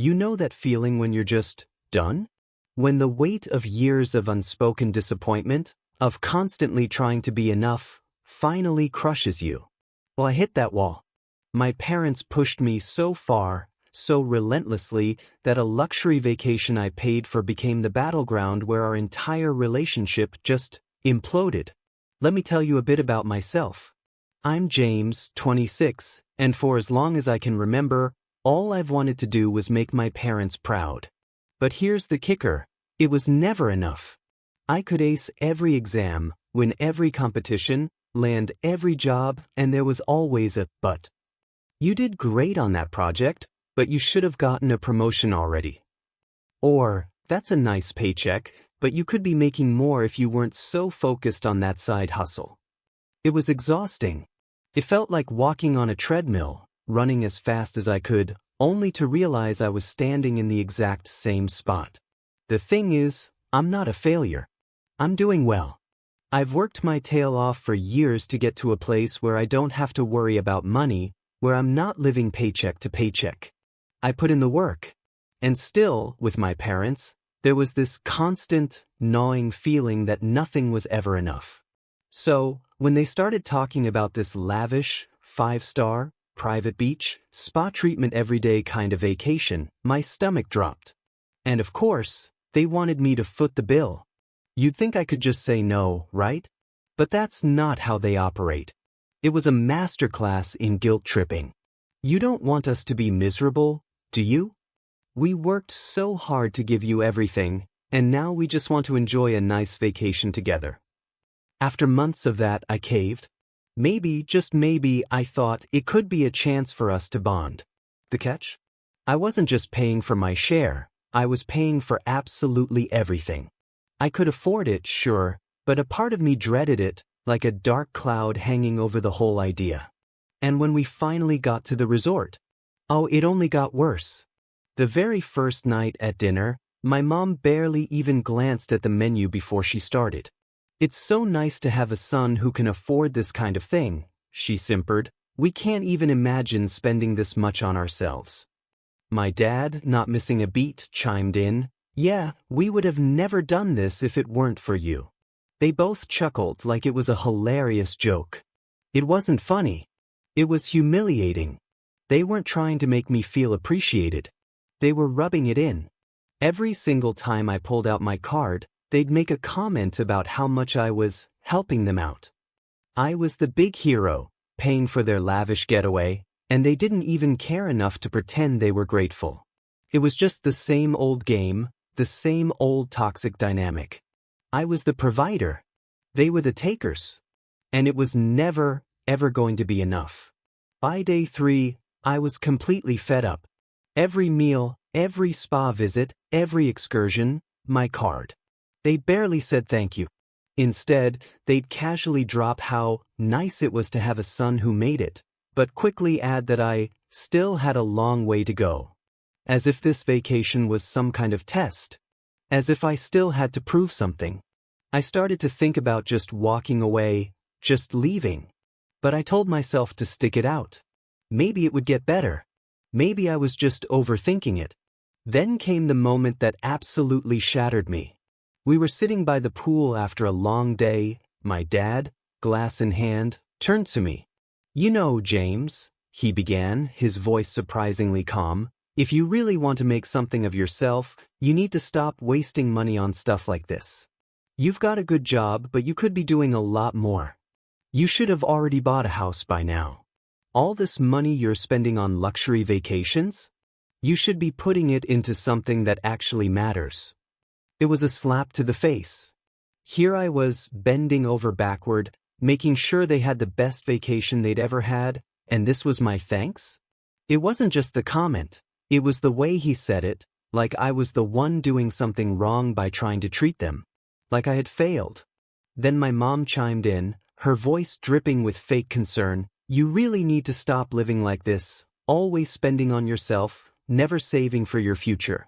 You know that feeling when you're just done? When the weight of years of unspoken disappointment, of constantly trying to be enough, finally crushes you. Well, I hit that wall. My parents pushed me so far, so relentlessly, that a luxury vacation I paid for became the battleground where our entire relationship just imploded. Let me tell you a bit about myself. I'm James, 26, and for as long as I can remember, all I've wanted to do was make my parents proud. But here's the kicker. It was never enough. I could ace every exam, win every competition, land every job, and there was always a but. You did great on that project, but you should have gotten a promotion already. Or, that's a nice paycheck, but you could be making more if you weren't so focused on that side hustle. It was exhausting. It felt like walking on a treadmill, running as fast as I could, only to realize I was standing in the exact same spot. The thing is, I'm not a failure. I'm doing well. I've worked my tail off for years to get to a place where I don't have to worry about money, where I'm not living paycheck to paycheck. I put in the work. And still, with my parents, there was this constant, gnawing feeling that nothing was ever enough. So, when they started talking about this lavish, 5-star, private beach, spa treatment everyday kind of vacation, my stomach dropped. And of course, they wanted me to foot the bill. You'd think I could just say no, right? But that's not how they operate. It was a masterclass in guilt tripping. You don't want us to be miserable, do you? We worked so hard to give you everything, and now we just want to enjoy a nice vacation together. After months of that, I caved. Maybe, just maybe, I thought it could be a chance for us to bond. The catch? I wasn't just paying for my share, I was paying for absolutely everything. I could afford it, sure, but a part of me dreaded it, like a dark cloud hanging over the whole idea. And when we finally got to the resort, oh, it only got worse. The very first night at dinner, my mom barely even glanced at the menu before she started. "It's so nice to have a son who can afford this kind of thing," she simpered. "We can't even imagine spending this much on ourselves." My dad, not missing a beat, chimed in, "Yeah, we would have never done this if it weren't for you." They both chuckled like it was a hilarious joke. It wasn't funny. It was humiliating. They weren't trying to make me feel appreciated. They were rubbing it in. Every single time I pulled out my card, they'd make a comment about how much I was helping them out. I was the big hero, paying for their lavish getaway, and they didn't even care enough to pretend they were grateful. It was just the same old game, the same old toxic dynamic. I was the provider. They were the takers. And it was never, ever going to be enough. By day 3, I was completely fed up. Every meal, every spa visit, every excursion, my card. They barely said thank you. Instead, they'd casually drop how nice it was to have a son who made it, but quickly add that I still had a long way to go. As if this vacation was some kind of test. As if I still had to prove something. I started to think about just walking away, just leaving. But I told myself to stick it out. Maybe it would get better. Maybe I was just overthinking it. Then came the moment that absolutely shattered me. We were sitting by the pool after a long day. My dad, glass in hand, turned to me. "You know, James," he began, his voice surprisingly calm, "if you really want to make something of yourself, you need to stop wasting money on stuff like this. You've got a good job, but you could be doing a lot more. You should have already bought a house by now. All this money you're spending on luxury vacations? You should be putting it into something that actually matters." It was a slap to the face. Here I was, bending over backward, making sure they had the best vacation they'd ever had, and this was my thanks? It wasn't just the comment, it was the way he said it, like I was the one doing something wrong by trying to treat them. Like I had failed. Then my mom chimed in, her voice dripping with fake concern. "You really need to stop living like this, always spending on yourself, never saving for your future.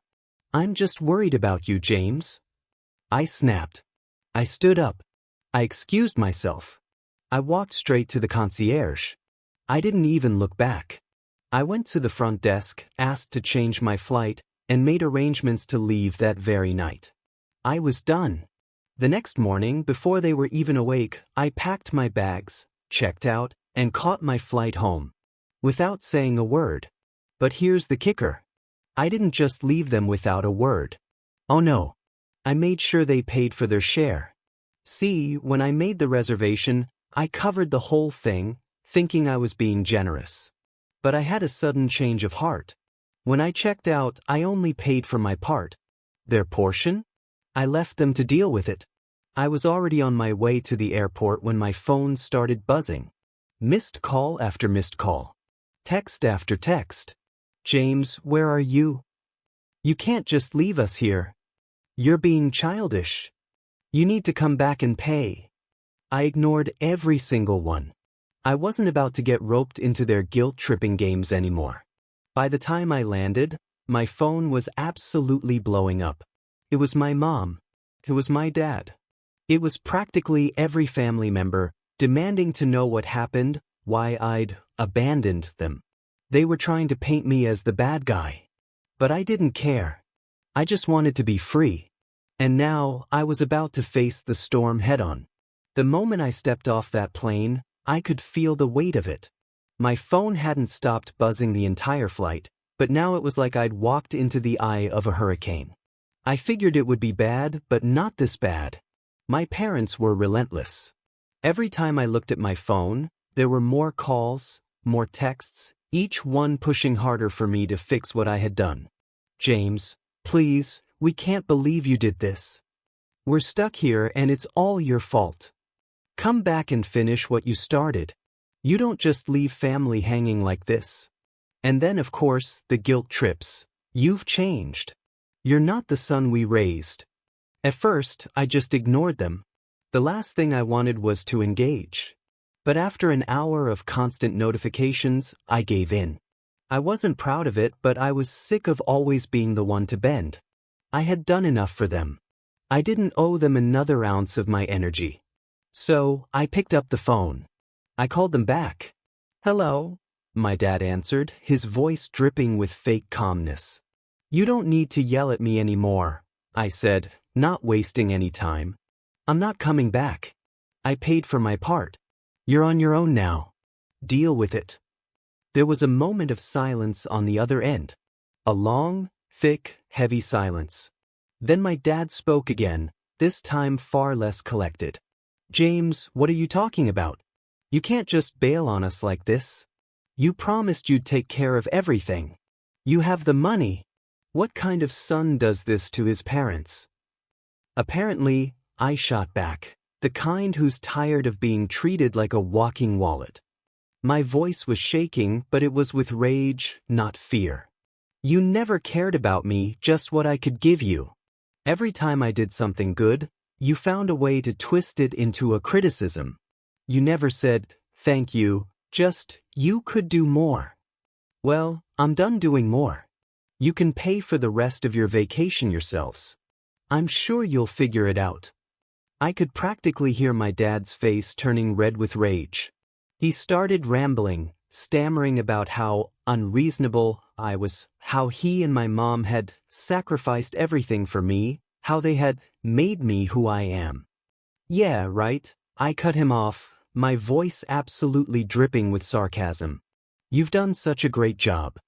I'm just worried about you, James." I snapped. I stood up. I excused myself. I walked straight to the concierge. I didn't even look back. I went to the front desk, asked to change my flight, and made arrangements to leave that very night. I was done. The next morning, before they were even awake, I packed my bags, checked out, and caught my flight home. Without saying a word. But here's the kicker. I didn't just leave them without a word. Oh no. I made sure they paid for their share. See, when I made the reservation, I covered the whole thing, thinking I was being generous. But I had a sudden change of heart. When I checked out, I only paid for my part. Their portion? I left them to deal with it. I was already on my way to the airport when my phone started buzzing. Missed call after missed call. Text after text. James, where are you? You can't just leave us here. You're being childish. You need to come back and pay. I ignored every single one. I wasn't about to get roped into their guilt-tripping games anymore. By the time I landed, my phone was absolutely blowing up. It was my mom. It was my dad. It was practically every family member, demanding to know what happened, why I'd abandoned them. They were trying to paint me as the bad guy. But I didn't care. I just wanted to be free. And now, I was about to face the storm head-on. The moment I stepped off that plane, I could feel the weight of it. My phone hadn't stopped buzzing the entire flight, but now it was like I'd walked into the eye of a hurricane. I figured it would be bad, but not this bad. My parents were relentless. Every time I looked at my phone, there were more calls, more texts, each one pushing harder for me to fix what I had done. James, please, we can't believe you did this. We're stuck here and it's all your fault. Come back and finish what you started. You don't just leave family hanging like this. And then, of course, the guilt trips. You've changed. You're not the son we raised. At first, I just ignored them. The last thing I wanted was to engage. But after an hour of constant notifications, I gave in. I wasn't proud of it, but I was sick of always being the one to bend. I had done enough for them. I didn't owe them another ounce of my energy. So, I picked up the phone. I called them back. Hello, my dad answered, his voice dripping with fake calmness. You don't need to yell at me anymore, I said, not wasting any time. I'm not coming back. I paid for my part. You're on your own now. Deal with it. There was a moment of silence on the other end. A long, thick, heavy silence. Then my dad spoke again, this time far less collected. James, what are you talking about? You can't just bail on us like this. You promised you'd take care of everything. You have the money. What kind of son does this to his parents? Apparently, I shot back, the kind who's tired of being treated like a walking wallet. My voice was shaking, but it was with rage, not fear. You never cared about me, just what I could give you. Every time I did something good, you found a way to twist it into a criticism. You never said, thank you, just, you could do more. Well, I'm done doing more. You can pay for the rest of your vacation yourselves. I'm sure you'll figure it out. I could practically hear my dad's face turning red with rage. He started rambling, stammering about how unreasonable I was, how he and my mom had sacrificed everything for me, how they had made me who I am. Yeah, right, I cut him off, my voice absolutely dripping with sarcasm. You've done such a great job.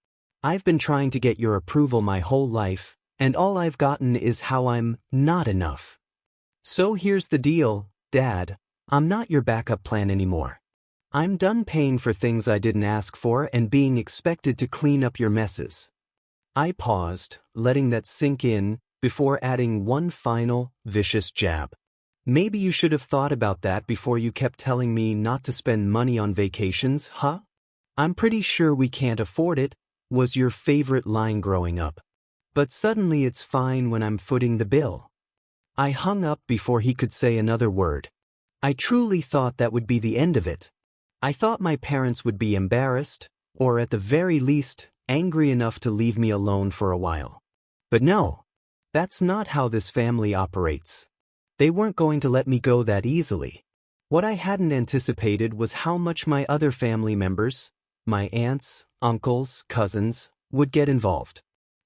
I've been trying to get your approval my whole life, and all I've gotten is how I'm not enough. So here's the deal, Dad, I'm not your backup plan anymore. I'm done paying for things I didn't ask for and being expected to clean up your messes. I paused, letting that sink in, before adding one final, vicious jab. Maybe you should have thought about that before you kept telling me not to spend money on vacations, huh? I'm pretty sure we can't afford it, was your favorite line growing up. But suddenly it's fine when I'm footing the bill. I hung up before he could say another word. I truly thought that would be the end of it. I thought my parents would be embarrassed, or at the very least, angry enough to leave me alone for a while. But no, that's not how this family operates. They weren't going to let me go that easily. What I hadn't anticipated was how much my other family members, My aunts, uncles, cousins would get involved.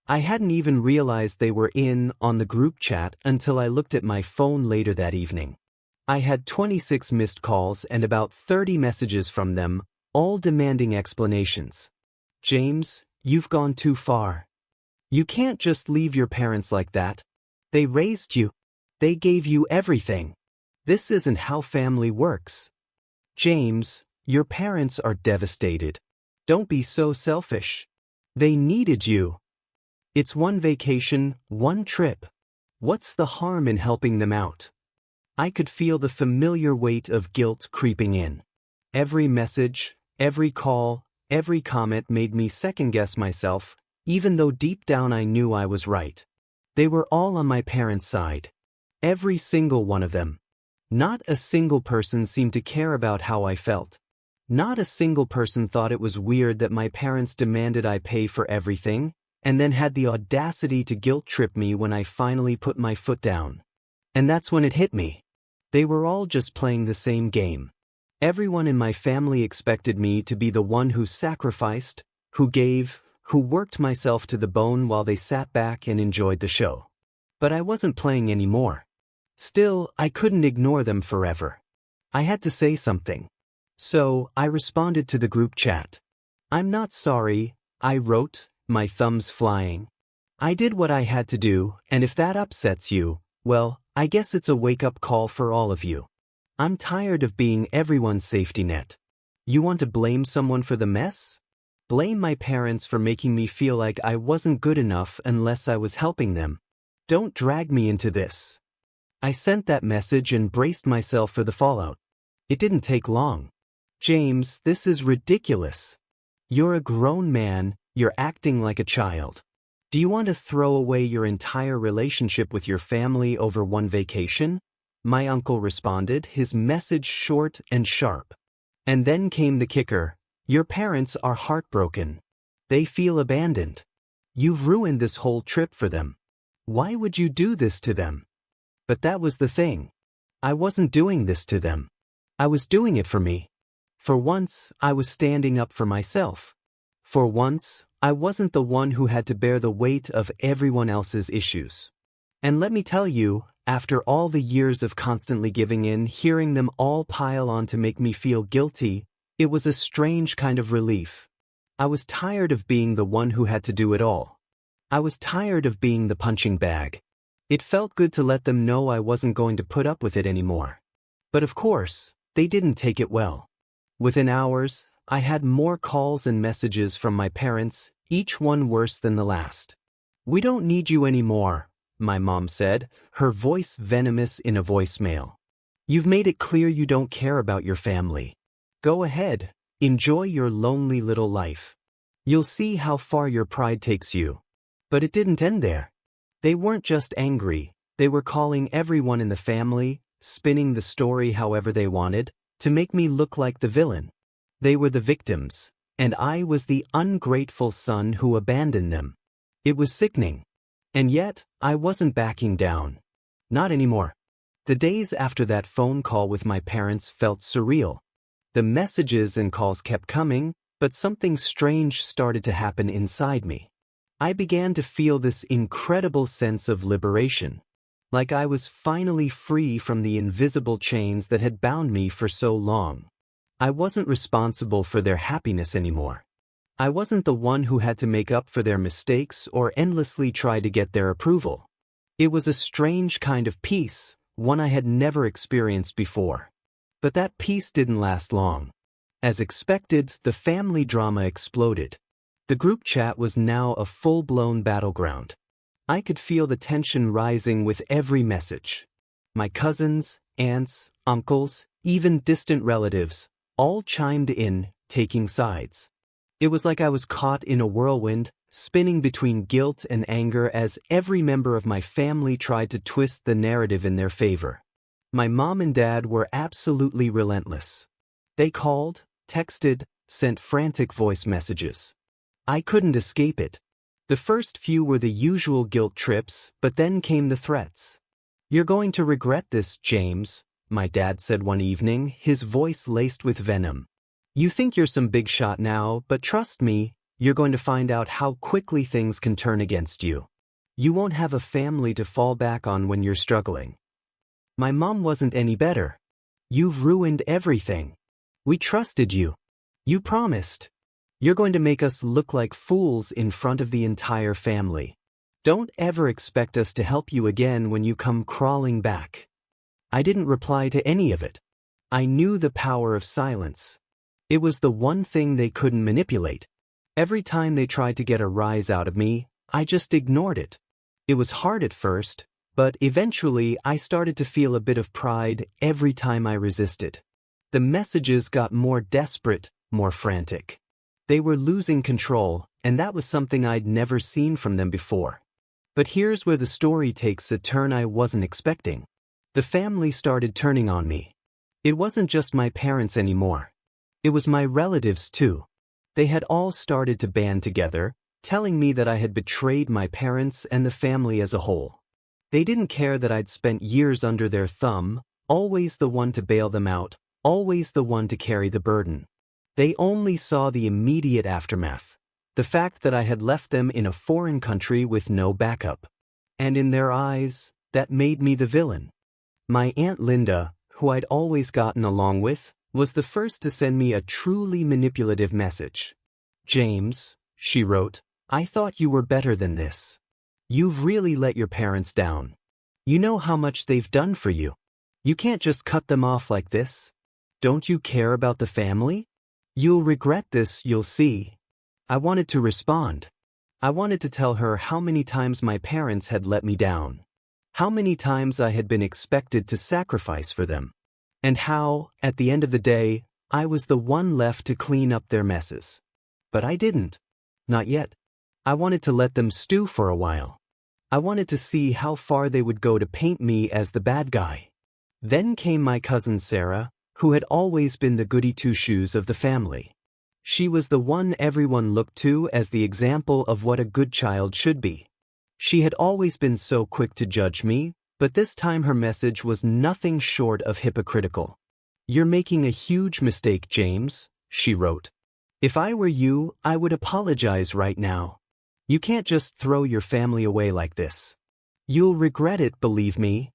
I hadn't even realized they were in on the group chat until I looked at my phone later that evening. I had 26 missed calls and about 30 messages from them, all demanding explanations. James, you've gone too far. You can't just leave your parents like that. They raised you. They gave you everything. This isn't how family works. James, your parents are devastated. Don't be so selfish. They needed you. It's one vacation, one trip. What's the harm in helping them out? I could feel the familiar weight of guilt creeping in. Every message, every call, every comment made me second-guess myself, even though deep down I knew I was right. They were all on my parents' side. Every single one of them. Not a single person seemed to care about how I felt. Not a single person thought it was weird that my parents demanded I pay for everything, and then had the audacity to guilt-trip me when I finally put my foot down. And that's when it hit me. They were all just playing the same game. Everyone in my family expected me to be the one who sacrificed, who gave, who worked myself to the bone while they sat back and enjoyed the show. But I wasn't playing anymore. Still, I couldn't ignore them forever. I had to say something. So, I responded to the group chat. I'm not sorry, I wrote, my thumbs flying. I did what I had to do, and if that upsets you, well, I guess it's a wake-up call for all of you. I'm tired of being everyone's safety net. You want to blame someone for the mess? Blame my parents for making me feel like I wasn't good enough unless I was helping them. Don't drag me into this. I sent that message and braced myself for the fallout. It didn't take long. James, this is ridiculous. You're a grown man, you're acting like a child. Do you want to throw away your entire relationship with your family over one vacation? My uncle responded, his message short and sharp. And then came the kicker. Your parents are heartbroken. They feel abandoned. You've ruined this whole trip for them. Why would you do this to them? But that was the thing. I wasn't doing this to them. I was doing it for me. For once, I was standing up for myself. For once, I wasn't the one who had to bear the weight of everyone else's issues. And let me tell you, after all the years of constantly giving in, hearing them all pile on to make me feel guilty, it was a strange kind of relief. I was tired of being the one who had to do it all. I was tired of being the punching bag. It felt good to let them know I wasn't going to put up with it anymore. But of course, they didn't take it well. Within hours, I had more calls and messages from my parents, each one worse than the last. We don't need you anymore, my mom said, her voice venomous in a voicemail. You've made it clear you don't care about your family. Go ahead, enjoy your lonely little life. You'll see how far your pride takes you. But it didn't end there. They weren't just angry, they were calling everyone in the family, spinning the story however they wanted, to make me look like the villain. They were the victims, and I was the ungrateful son who abandoned them. It was sickening. And yet, I wasn't backing down. Not anymore. The days after that phone call with my parents felt surreal. The messages and calls kept coming, but something strange started to happen inside me. I began to feel this incredible sense of liberation. Like I was finally free from the invisible chains that had bound me for so long. I wasn't responsible for their happiness anymore. I wasn't the one who had to make up for their mistakes or endlessly try to get their approval. It was a strange kind of peace, one I had never experienced before. But that peace didn't last long. As expected, the family drama exploded. The group chat was now a full-blown battleground. I could feel the tension rising with every message. My cousins, aunts, uncles, even distant relatives, all chimed in, taking sides. It was like I was caught in a whirlwind, spinning between guilt and anger as every member of my family tried to twist the narrative in their favor. My mom and dad were absolutely relentless. They called, texted, sent frantic voice messages. I couldn't escape it. The first few were the usual guilt trips, but then came the threats. You're going to regret this, James, my dad said one evening, his voice laced with venom. You think you're some big shot now, but trust me, you're going to find out how quickly things can turn against you. You won't have a family to fall back on when you're struggling. My mom wasn't any better. You've ruined everything. We trusted you. You promised. You're going to make us look like fools in front of the entire family. Don't ever expect us to help you again when you come crawling back. I didn't reply to any of it. I knew the power of silence. It was the one thing they couldn't manipulate. Every time they tried to get a rise out of me, I just ignored it. It was hard at first, but eventually I started to feel a bit of pride every time I resisted. The messages got more desperate, more frantic. They were losing control, and that was something I'd never seen from them before. But here's where the story takes a turn I wasn't expecting. The family started turning on me. It wasn't just my parents anymore. It was my relatives too. They had all started to band together, telling me that I had betrayed my parents and the family as a whole. They didn't care that I'd spent years under their thumb, always the one to bail them out, always the one to carry the burden. They only saw the immediate aftermath, the fact that I had left them in a foreign country with no backup. And in their eyes, that made me the villain. My Aunt Linda, who I'd always gotten along with, was the first to send me a truly manipulative message. "James," she wrote, "I thought you were better than this. You've really let your parents down. You know how much they've done for you. You can't just cut them off like this. Don't you care about the family? You'll regret this, you'll see." I wanted to respond. I wanted to tell her how many times my parents had let me down. How many times I had been expected to sacrifice for them. And how, at the end of the day, I was the one left to clean up their messes. But I didn't. Not yet. I wanted to let them stew for a while. I wanted to see how far they would go to paint me as the bad guy. Then came my cousin Sarah, who had always been the goody two-shoes of the family. She was the one everyone looked to as the example of what a good child should be. She had always been so quick to judge me, but this time her message was nothing short of hypocritical. "You're making a huge mistake, James," she wrote. "If I were you, I would apologize right now. You can't just throw your family away like this. You'll regret it, believe me."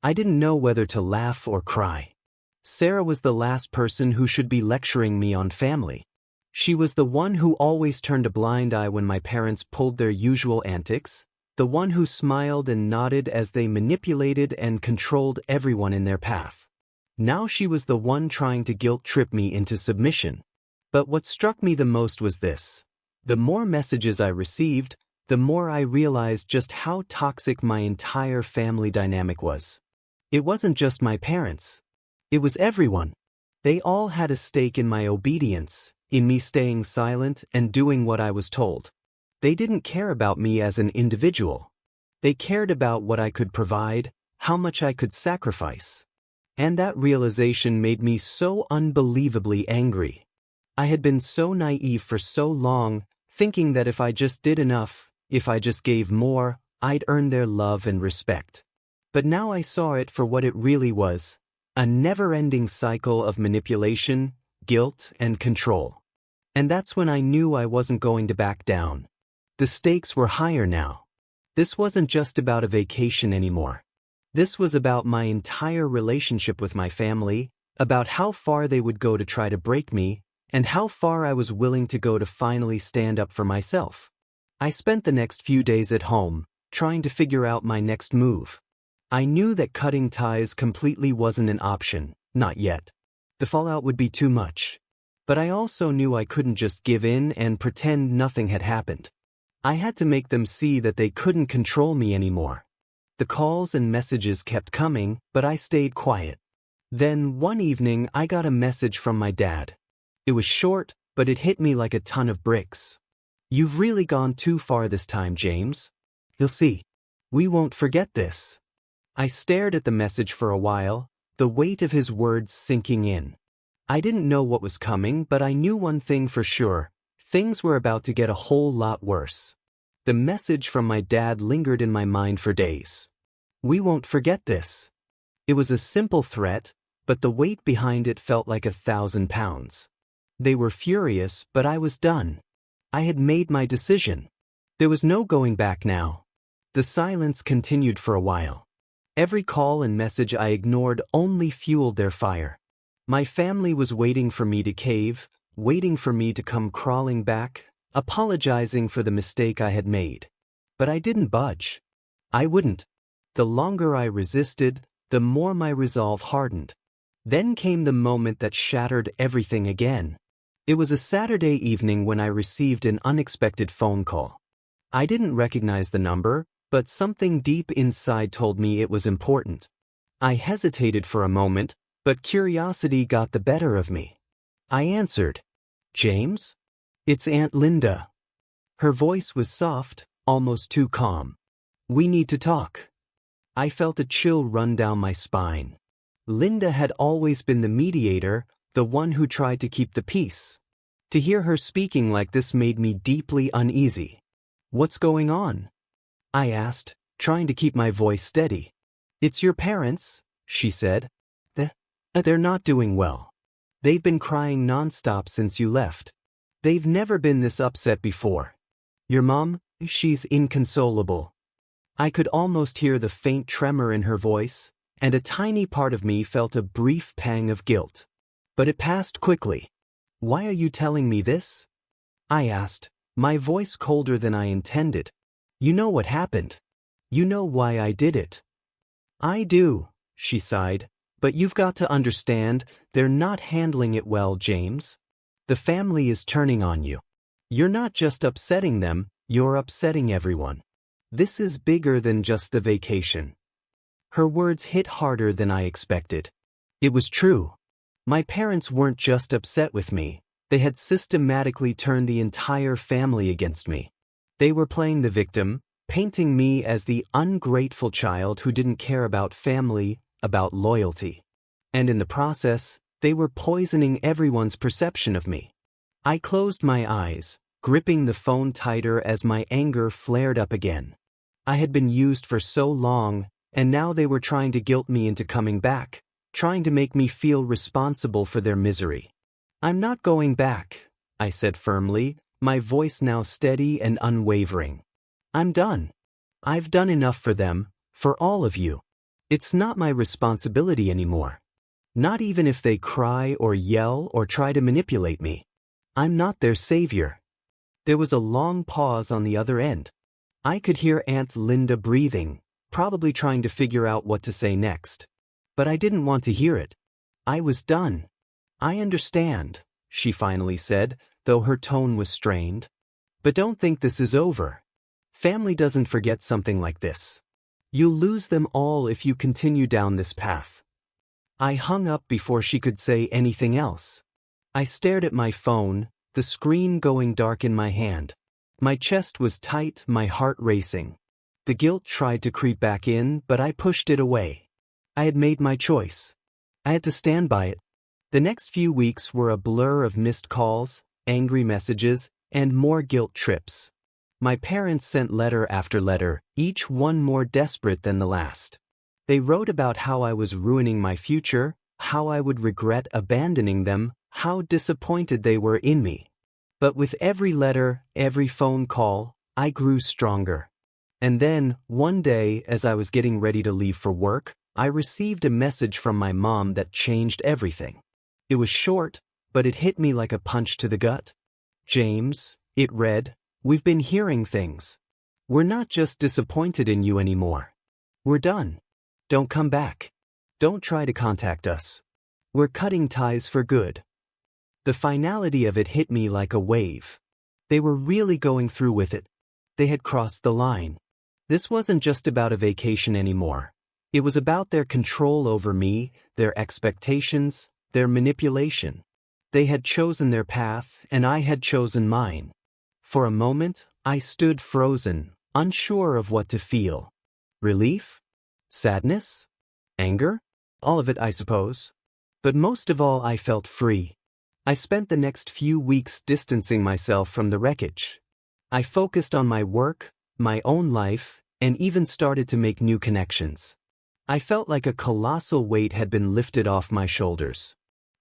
I didn't know whether to laugh or cry. Sarah was the last person who should be lecturing me on family. She was the one who always turned a blind eye when my parents pulled their usual antics, the one who smiled and nodded as they manipulated and controlled everyone in their path. Now she was the one trying to guilt-trip me into submission. But what struck me the most was this. The more messages I received, the more I realized just how toxic my entire family dynamic was. It wasn't just my parents. It was everyone. They all had a stake in my obedience, in me staying silent and doing what I was told. They didn't care about me as an individual. They cared about what I could provide, how much I could sacrifice. And that realization made me so unbelievably angry. I had been so naive for so long, thinking that if I just did enough, if I just gave more, I'd earn their love and respect. But now I saw it for what it really was, a never-ending cycle of manipulation, guilt, and control. And that's when I knew I wasn't going to back down. The stakes were higher now. This wasn't just about a vacation anymore. This was about my entire relationship with my family, about how far they would go to try to break me, and how far I was willing to go to finally stand up for myself. I spent the next few days at home, trying to figure out my next move. I knew that cutting ties completely wasn't an option, not yet. The fallout would be too much. But I also knew I couldn't just give in and pretend nothing had happened. I had to make them see that they couldn't control me anymore. The calls and messages kept coming, but I stayed quiet. Then, one evening, I got a message from my dad. It was short, but it hit me like a ton of bricks. "You've really gone too far this time, James. You'll see. We won't forget this." I stared at the message for a while, the weight of his words sinking in. I didn't know what was coming, but I knew one thing for sure. Things were about to get a whole lot worse. The message from my dad lingered in my mind for days. "We won't forget this." It was a simple threat, but the weight behind it felt like 1,000 pounds. They were furious, but I was done. I had made my decision. There was no going back now. The silence continued for a while. Every call and message I ignored only fueled their fire. My family was waiting for me to cave, waiting for me to come crawling back, apologizing for the mistake I had made. But I didn't budge. I wouldn't. The longer I resisted, the more my resolve hardened. Then came the moment that shattered everything again. It was a Saturday evening when I received an unexpected phone call. I didn't recognize the number, but something deep inside told me it was important. I hesitated for a moment, but curiosity got the better of me. I answered. "James? It's Aunt Linda." Her voice was soft, almost too calm. "We need to talk." I felt a chill run down my spine. Linda had always been the mediator, the one who tried to keep the peace. To hear her speaking like this made me deeply uneasy. "What's going on?" I asked, trying to keep my voice steady. "It's your parents," she said. They're not doing well. They've been crying nonstop since you left. They've never been this upset before. Your mom, she's inconsolable." I could almost hear the faint tremor in her voice, and a tiny part of me felt a brief pang of guilt. But it passed quickly. "Why are you telling me this?" I asked, my voice colder than I intended. "You know what happened. You know why I did it." "I do," she sighed, "but you've got to understand, they're not handling it well, James. The family is turning on you. You're not just upsetting them, you're upsetting everyone. This is bigger than just the vacation." Her words hit harder than I expected. It was true. My parents weren't just upset with me, they had systematically turned the entire family against me. They were playing the victim, painting me as the ungrateful child who didn't care about family, about loyalty. And in the process, they were poisoning everyone's perception of me. I closed my eyes, gripping the phone tighter as my anger flared up again. I had been used for so long, and now they were trying to guilt me into coming back, trying to make me feel responsible for their misery. "I'm not going back," I said firmly, my voice now steady and unwavering. "I'm done. I've done enough for them, for all of you. It's not my responsibility anymore. Not even if they cry or yell or try to manipulate me. I'm not their savior." There was a long pause on the other end. I could hear Aunt Linda breathing, probably trying to figure out what to say next. But I didn't want to hear it. I was done. "I understand," she finally said, though her tone was strained. "But don't think this is over. Family doesn't forget something like this. You'll lose them all if you continue down this path." I hung up before she could say anything else. I stared at my phone, the screen going dark in my hand. My chest was tight, my heart racing. The guilt tried to creep back in, but I pushed it away. I had made my choice. I had to stand by it. The next few weeks were a blur of missed calls, angry messages, and more guilt trips. My parents sent letter after letter, each one more desperate than the last. They wrote about how I was ruining my future, how I would regret abandoning them, how disappointed they were in me. But with every letter, every phone call, I grew stronger. And then, one day, as I was getting ready to leave for work, I received a message from my mom that changed everything. It was short, but it hit me like a punch to the gut. "James," it read, "we've been hearing things. We're not just disappointed in you anymore. We're done. Don't come back. Don't try to contact us. We're cutting ties for good." The finality of it hit me like a wave. They were really going through with it. They had crossed the line. This wasn't just about a vacation anymore. It was about their control over me, their expectations, their manipulation. They had chosen their path, and I had chosen mine. For a moment, I stood frozen, unsure of what to feel. Relief? Sadness? Anger? All of it, I suppose. But most of all, I felt free. I spent the next few weeks distancing myself from the wreckage. I focused on my work, my own life, and even started to make new connections. I felt like a colossal weight had been lifted off my shoulders.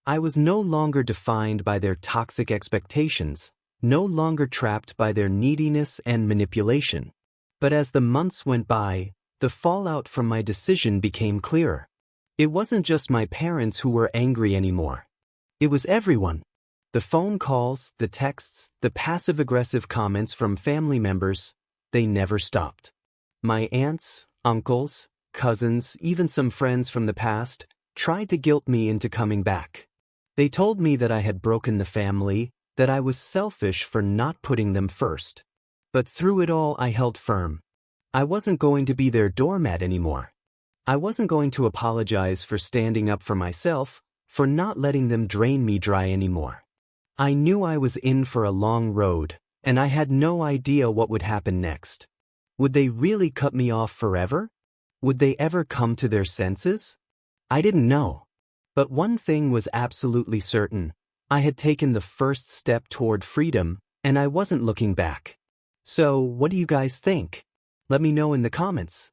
I was no longer defined by their toxic expectations, no longer trapped by their neediness and manipulation. But as the months went by, the fallout from my decision became clearer. It wasn't just my parents who were angry anymore. It was everyone. The phone calls, the texts, the passive-aggressive comments from family members, they never stopped. My aunts, uncles, cousins, even some friends from the past, tried to guilt me into coming back. They told me that I had broken the family, that I was selfish for not putting them first. But through it all, I held firm. I wasn't going to be their doormat anymore. I wasn't going to apologize for standing up for myself, for not letting them drain me dry anymore. I knew I was in for a long road, and I had no idea what would happen next. Would they really cut me off forever? Would they ever come to their senses? I didn't know. But one thing was absolutely certain. I had taken the first step toward freedom, and I wasn't looking back. So, what do you guys think? Let me know in the comments.